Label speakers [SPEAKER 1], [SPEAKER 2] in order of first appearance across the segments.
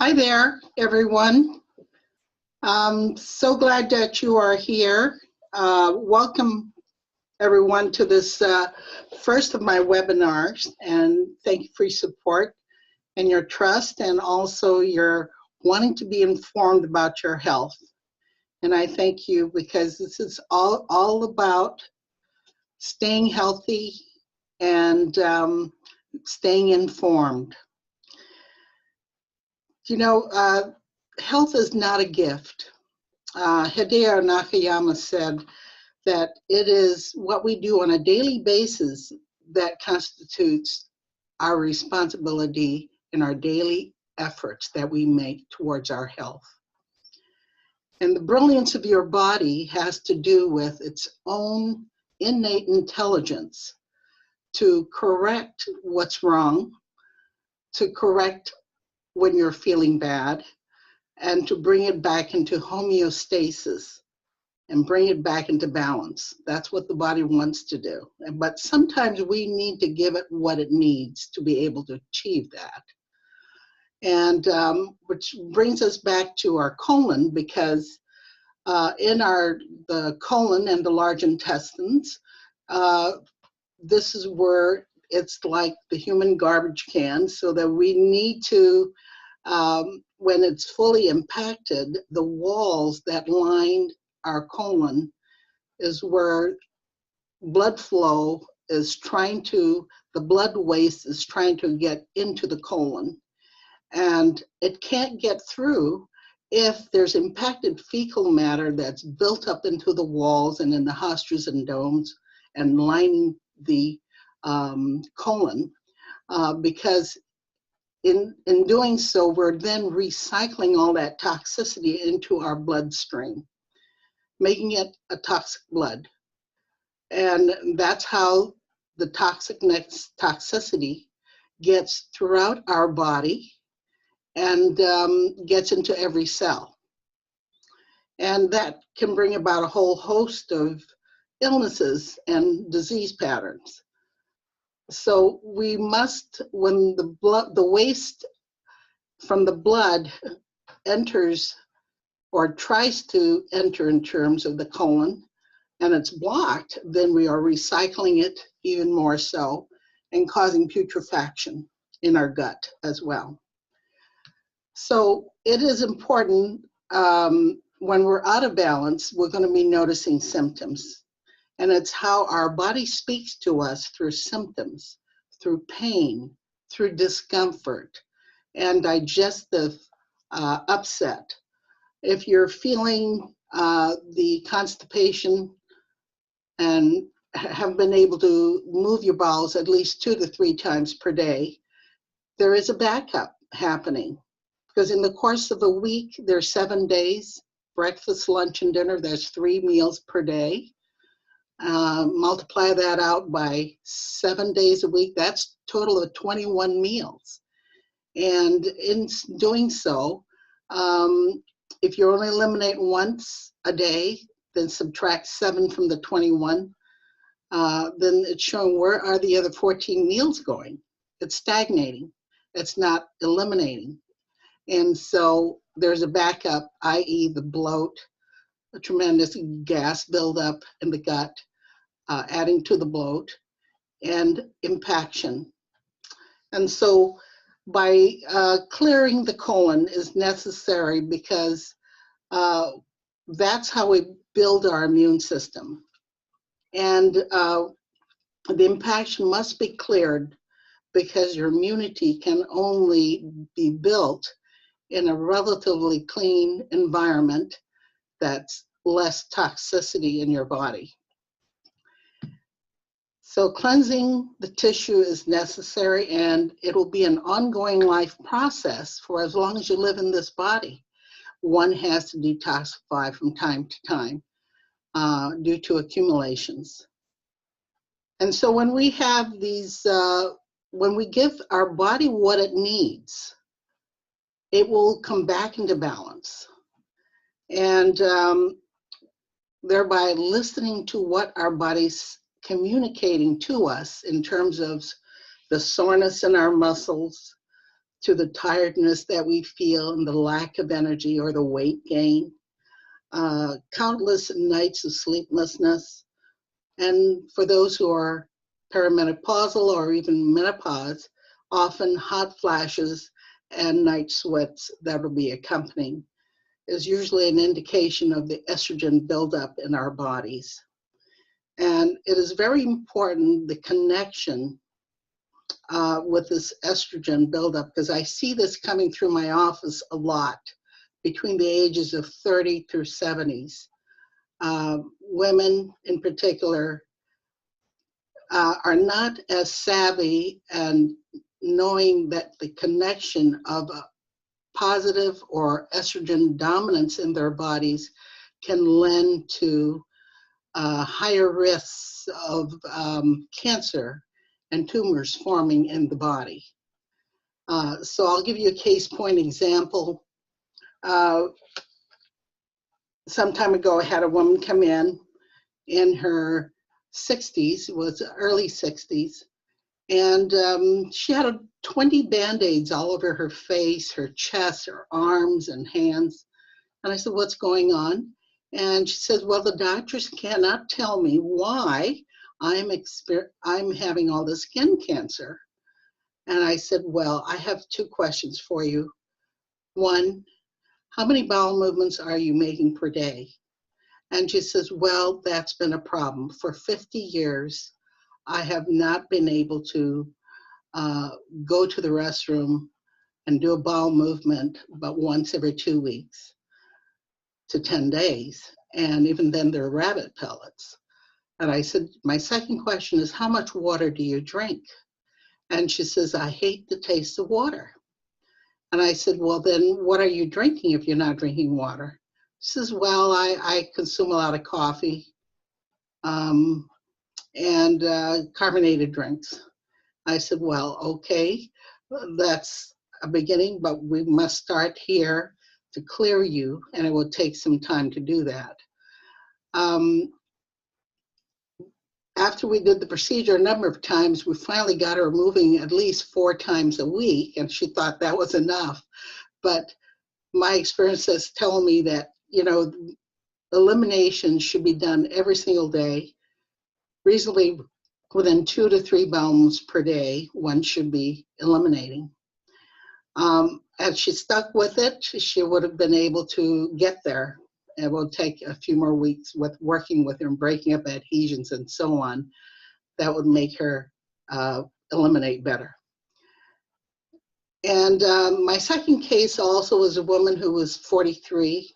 [SPEAKER 1] Hi there, everyone. I'm so glad that you are here. Welcome, everyone, to this first of my webinars, and thank you for your support and your trust, and also your wanting to be informed about your health. And I thank you because this is all about staying healthy and staying informed. You know, health is not a gift. Hideo Nakayama said that it is what we do on a daily basis that constitutes our responsibility in our daily efforts that we make towards our health. And the brilliance of your body has to do with its own innate intelligence to correct what's wrong, to correct when you're feeling bad, and to bring it back into homeostasis and bring it back into balance. That's what the body wants to do. But sometimes we need to give it what it needs to be able to achieve that. And which brings us back to our colon, because in the colon and the large intestines, this is where it's like the human garbage can, so that we need to, when it's fully impacted, the walls that line our colon is where blood flow is the blood waste is trying to get into the colon. And it can't get through if there's impacted fecal matter that's built up into the walls and in the haustras and domes and lining the colon, because in doing so, we're then recycling all that toxicity into our bloodstream, making it a toxic blood. And that's how the toxicity gets throughout our body and gets into every cell. And that can bring about a whole host of illnesses and disease patterns. So we must, when the waste from the blood enters or tries to enter in terms of the colon, and it's blocked, then we are recycling it even more so and causing putrefaction in our gut as well. So it is important, when we're out of balance, we're going to be noticing symptoms. And it's how our body speaks to us through symptoms, through pain, through discomfort, and digestive upset. If you're feeling the constipation and have been able to move your bowels at least 2 to 3 times per day, there is a backup happening. Because in the course of a week, there's 7 days, breakfast, lunch, and dinner. There's 3 meals per day. Multiply that out by 7 days a week, that's a total of 21 meals. And in doing so, if you only eliminate once a day, then subtract 7 from the 21, then it's showing where are the other 14 meals going. It's stagnating. It's not eliminating. And so there's a backup, i.e. the bloat, a tremendous gas buildup in the gut, adding to the bloat, and impaction. And so by clearing the colon is necessary because that's how we build our immune system. And the impaction must be cleared because your immunity can only be built in a relatively clean environment that's less toxicity in your body. So cleansing the tissue is necessary, and it will be an ongoing life process for as long as you live in this body. One has to detoxify from time to time due to accumulations. And so when we have these, when we give our body what it needs, it will come back into balance. And thereby listening to what our body's communicating to us in terms of the soreness in our muscles, to the tiredness that we feel and the lack of energy or the weight gain, countless nights of sleeplessness, and for those who are perimenopausal or even menopause, often hot flashes and night sweats that will be accompanying is usually an indication of the estrogen buildup in our bodies. And it is very important, the connection with this estrogen buildup, because I see this coming through my office a lot between the ages of 30 through 70s. Women in particular are not as savvy and knowing that the connection of a positive or estrogen dominance in their bodies can lend to higher risks of cancer and tumors forming in the body. So I'll give you a case point example. Some time ago, I had a woman come in her 60s, it was early 60s, and she had 20 Band-Aids all over her face, her chest, her arms and hands. And I said, what's going on? And she says, well, the doctors cannot tell me why I'm having all this skin cancer. And I said, well, I have two questions for you. One, how many bowel movements are you making per day? And she says, well, that's been a problem. For 50 years, I have not been able to go to the restroom and do a bowel movement about once every 2 weeks to 10 days. And even then, they're rabbit pellets. And I said, my second question is, how much water do you drink? And she says, I hate the taste of water. And I said, well, then what are you drinking if you're not drinking water? She says, well, I consume a lot of coffee and carbonated drinks. I said, well, okay, that's a beginning, but we must start here to clear you, and it will take some time to do that. After we did the procedure a number of times, we finally got her moving at least 4 times a week, and she thought that was enough. But my experience has told me that, you know, elimination should be done every single day. Reasonably within 2 to 3 bowel movements per day, one should be eliminating. Had she stuck with it, she would have been able to get there. It will take a few more weeks with working with her and breaking up adhesions and so on. That would make her eliminate better. And my second case also was a woman who was 43,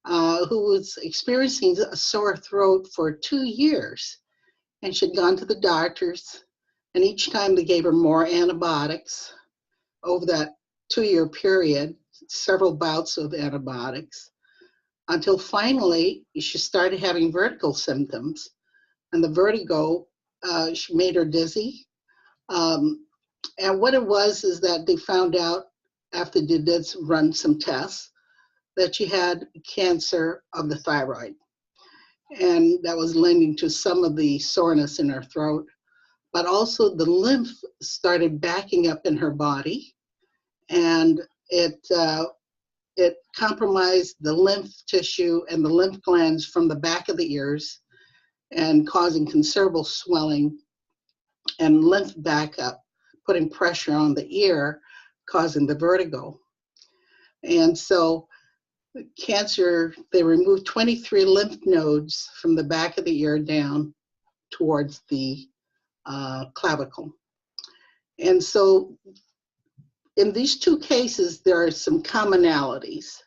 [SPEAKER 1] who was experiencing a sore throat for 2 years. And she'd gone to the doctors, and each time they gave her more antibiotics over that 2-year period, several bouts of antibiotics, until finally she started having vertigo symptoms. And the vertigo she made her dizzy. And what it was is that they found out after they did run some tests that she had cancer of the thyroid. And that was lending to some of the soreness in her throat. But also the lymph started backing up in her body, and it compromised the lymph tissue and the lymph glands from the back of the ears and causing considerable swelling and lymph backup, putting pressure on the ear, causing the vertigo. And so cancer, they removed 23 lymph nodes from the back of the ear down towards the clavicle. And so in these 2 cases, there are some commonalities.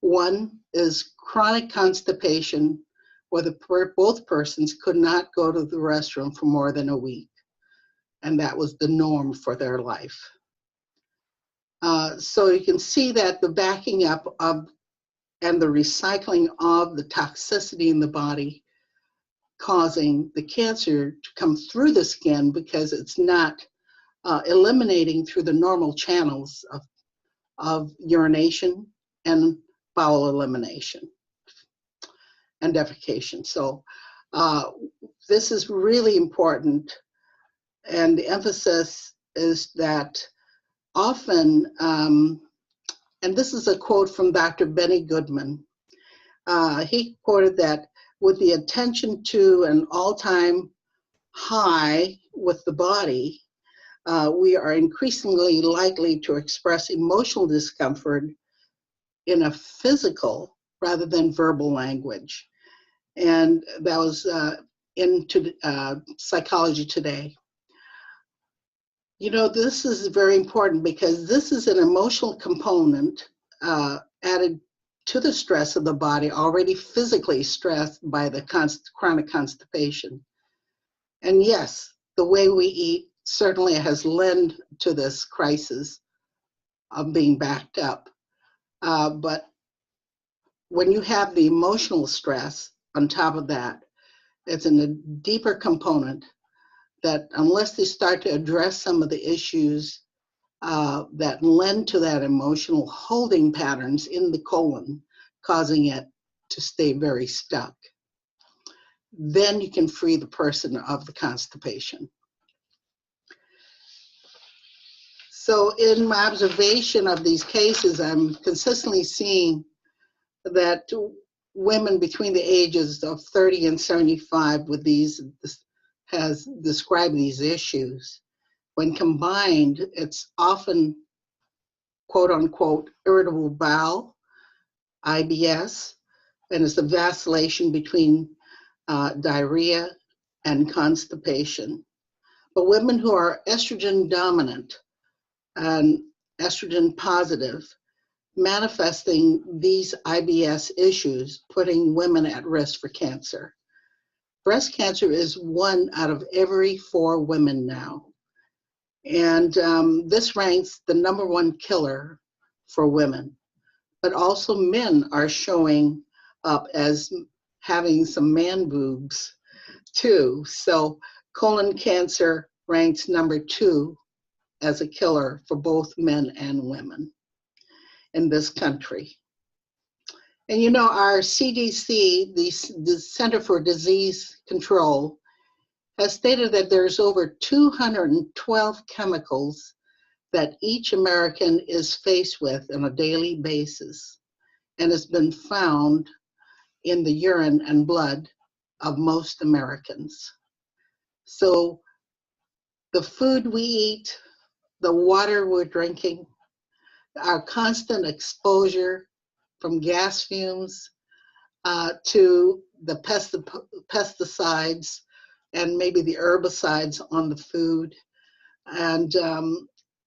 [SPEAKER 1] One is chronic constipation, where both persons could not go to the restroom for more than a week. And that was the norm for their life. So you can see that the backing up of and the recycling of the toxicity in the body causing the cancer to come through the skin because it's not eliminating through the normal channels of urination and bowel elimination and defecation. So this is really important, and the emphasis is that often, and this is a quote from Dr. Benny Goodman. He quoted that with the attention to an all-time high with the body, we are increasingly likely to express emotional discomfort in a physical rather than verbal language. And that was into Psychology Today. You know, this is very important because this is an emotional component added to the stress of the body, already physically stressed by the chronic constipation. And yes, the way we eat certainly has led to this crisis of being backed up. But when you have the emotional stress on top of that, it's in a deeper component that unless they start to address some of the issues that lend to that emotional holding patterns in the colon, causing it to stay very stuck, then you can free the person of the constipation. So in my observation of these cases, I'm consistently seeing that women between the ages of 30 and 75 with these has described these issues. When combined, it's often quote unquote irritable bowel, IBS, and it's a vacillation between diarrhea and constipation. But women who are estrogen dominant and estrogen positive, manifesting these IBS issues, putting women at risk for cancer. Breast cancer is 1 out of every 4 women now. And this ranks the #1 killer for women. But also men are showing up as having some man boobs too. So colon cancer ranks #2 as a killer for both men and women in this country. And you know, our CDC, the Center for Disease Control, has stated that there's over 212 chemicals that each American is faced with on a daily basis, and has been found in the urine and blood of most Americans. So the food we eat, the water we're drinking, our constant exposure from gas fumes to the pesticides and maybe the herbicides on the food, and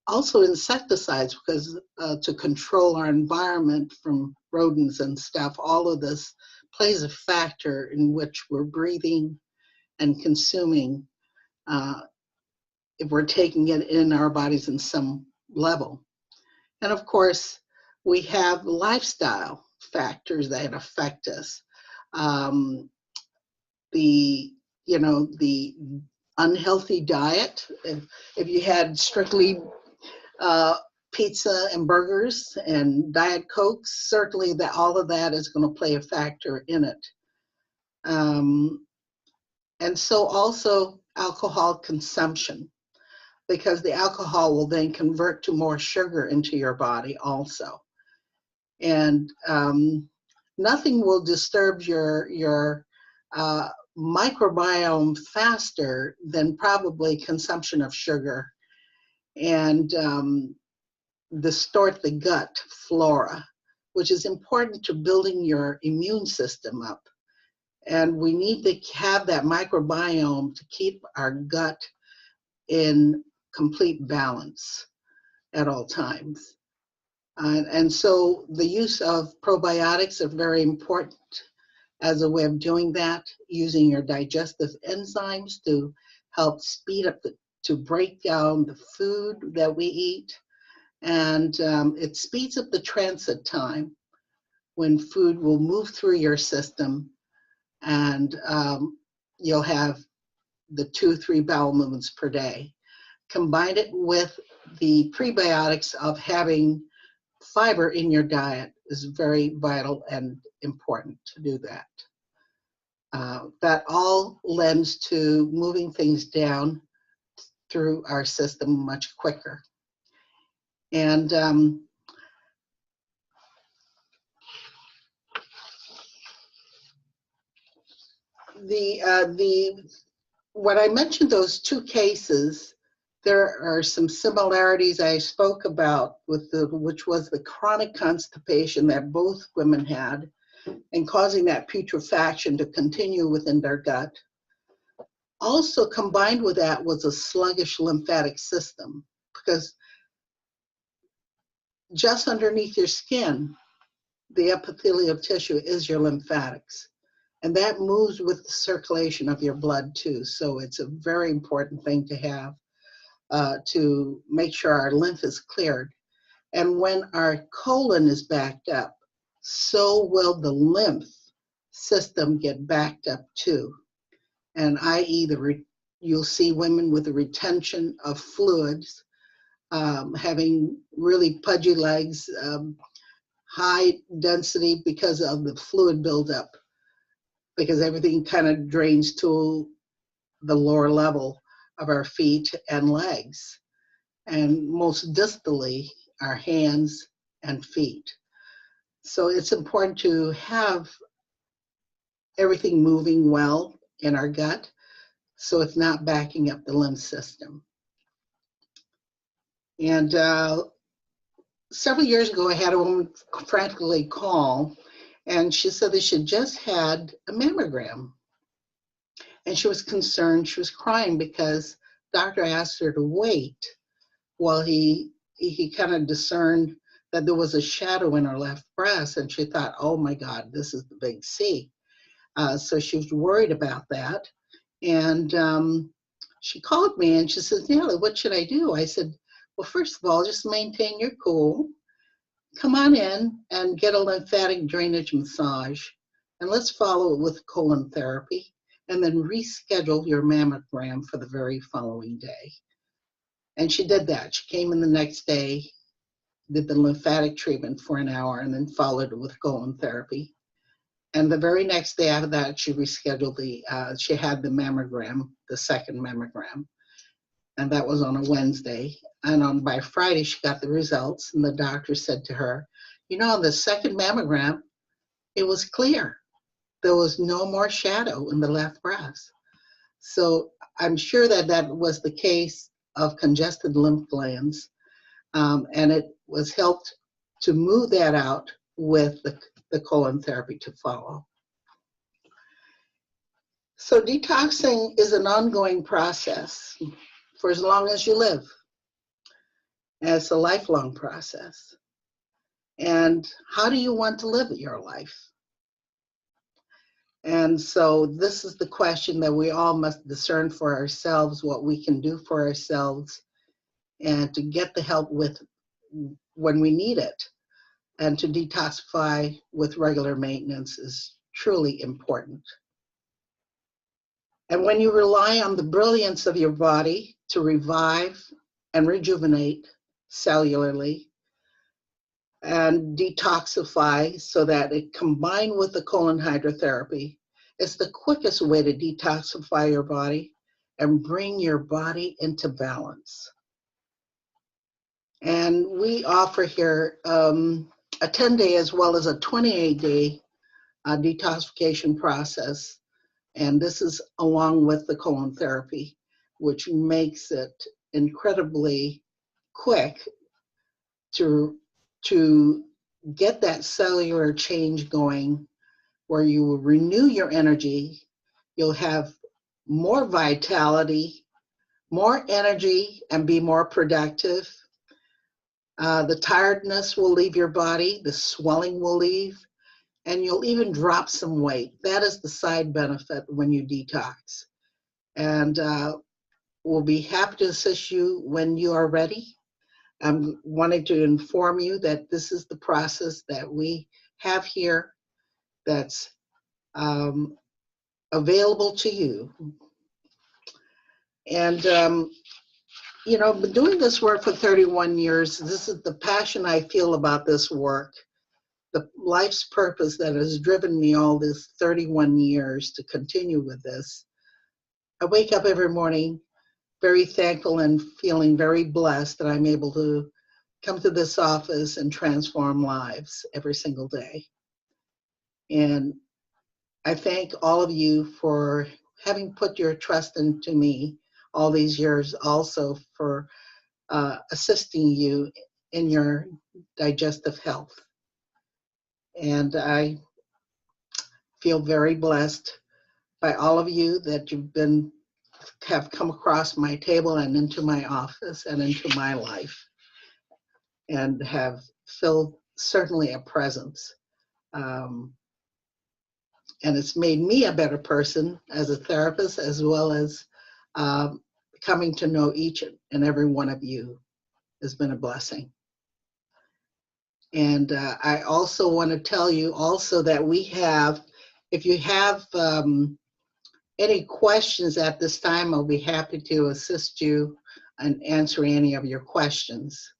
[SPEAKER 1] also insecticides, because to control our environment from rodents and stuff, all of this plays a factor in which we're breathing and consuming if we're taking it in our bodies in some level. And of course, we have lifestyle factors that affect us. The unhealthy diet. If you had strictly pizza and burgers and Diet Cokes, certainly that all of that is going to play a factor in it. And so also alcohol consumption, because the alcohol will then convert to more sugar into your body also. And nothing will disturb your microbiome faster than probably consumption of sugar and distort the gut flora, which is important to building your immune system up. And we need to have that microbiome to keep our gut in complete balance at all times. And so the use of probiotics are very important as a way of doing that, using your digestive enzymes to help speed up to break down the food that we eat. And it speeds up the transit time when food will move through your system, and you'll have the 2-3 bowel movements per day. Combine it with the prebiotics of having fiber in your diet is very vital and important to do that. That all lends to moving things down through our system much quicker. And when I mentioned those two cases, there are some similarities I spoke about with which was the chronic constipation that both women had and causing that putrefaction to continue within their gut. Also combined with that was a sluggish lymphatic system, because just underneath your skin, the epithelial tissue is your lymphatics. And that moves with the circulation of your blood too. So it's a very important thing to have to make sure our lymph is cleared. And when our colon is backed up, so will the lymph system get backed up too. And i.e., you'll see women with a retention of fluids, having really pudgy legs, high density because of the fluid buildup, because everything kind of drains to the lower level of our feet and legs, and most distally, our hands and feet. So it's important to have everything moving well in our gut so it's not backing up the lymph system. And several years ago, I had a woman frantically call, and she said that she just had a mammogram. And she was concerned, she was crying because doctor asked her to wait while he kind of discerned that there was a shadow in her left breast, and she thought, oh my God, this is the big C. So she was worried about that. And she called me and she says, Natalie, what should I do? I said, well, first of all, just maintain your cool. Come on in and get a lymphatic drainage massage, and let's follow it with colon therapy, and then reschedule your mammogram for the very following day. And she did that. She came in the next day, did the lymphatic treatment for an hour, and then followed it with colon therapy. And the very next day after that, she rescheduled she had the mammogram, the second mammogram. And that was on a Wednesday. And by Friday, she got the results, and the doctor said to her, you know, on the second mammogram, it was clear. There was no more shadow in the left breast. So I'm sure that that was the case of congested lymph glands, and it was helped to move that out with the colon therapy to follow. So detoxing is an ongoing process for as long as you live. And it's a lifelong process. And how do you want to live your life? And so this is the question that we all must discern for ourselves, what we can do for ourselves, and to get the help with when we need it. And to detoxify with regular maintenance is truly important. And when you rely on the brilliance of your body to revive and rejuvenate cellularly and detoxify so that it combined with the colon hydrotherapy, it's the quickest way to detoxify your body and bring your body into balance. And we offer here a 10-day as well as a 28-day detoxification process. And this is along with the colon therapy, which makes it incredibly quick to get that cellular change going, where you will renew your energy, you'll have more vitality, more energy, and be more productive. The tiredness will leave your body, the swelling will leave, and you'll even drop some weight. That is the side benefit when you detox. And we'll be happy to assist you when you are ready. I'm wanting to inform you that this is the process that we have here that's available to you. And, you know, been doing this work for 31 years. This is the passion I feel about this work, the life's purpose that has driven me all this 31 years to continue with this. I wake up every morning very thankful and feeling very blessed that I'm able to come to this office and transform lives every single day. And I thank all of you for having put your trust into me all these years, also for assisting you in your digestive health. And I feel very blessed by all of you that have come across my table and into my office and into my life, and have filled certainly a presence. And it's made me a better person as a therapist, as well as coming to know each and every one of you has been a blessing. And I also want to tell you also that we have, if you have any questions at this time, I'll be happy to assist you in answering any of your questions.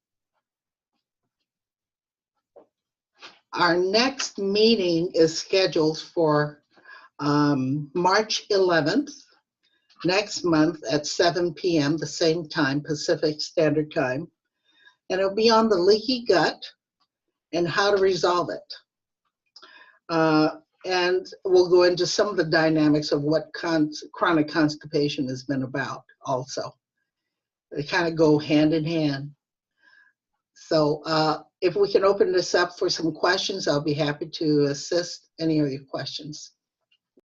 [SPEAKER 1] Our next meeting is scheduled for March 11th, next month at 7 p.m., the same time, Pacific Standard Time. And it'll be on the leaky gut and how to resolve it. And we'll go into some of the dynamics of what chronic constipation has been about also. They kind of go hand in hand. So if we can open this up for some questions, I'll be happy to assist any of your questions.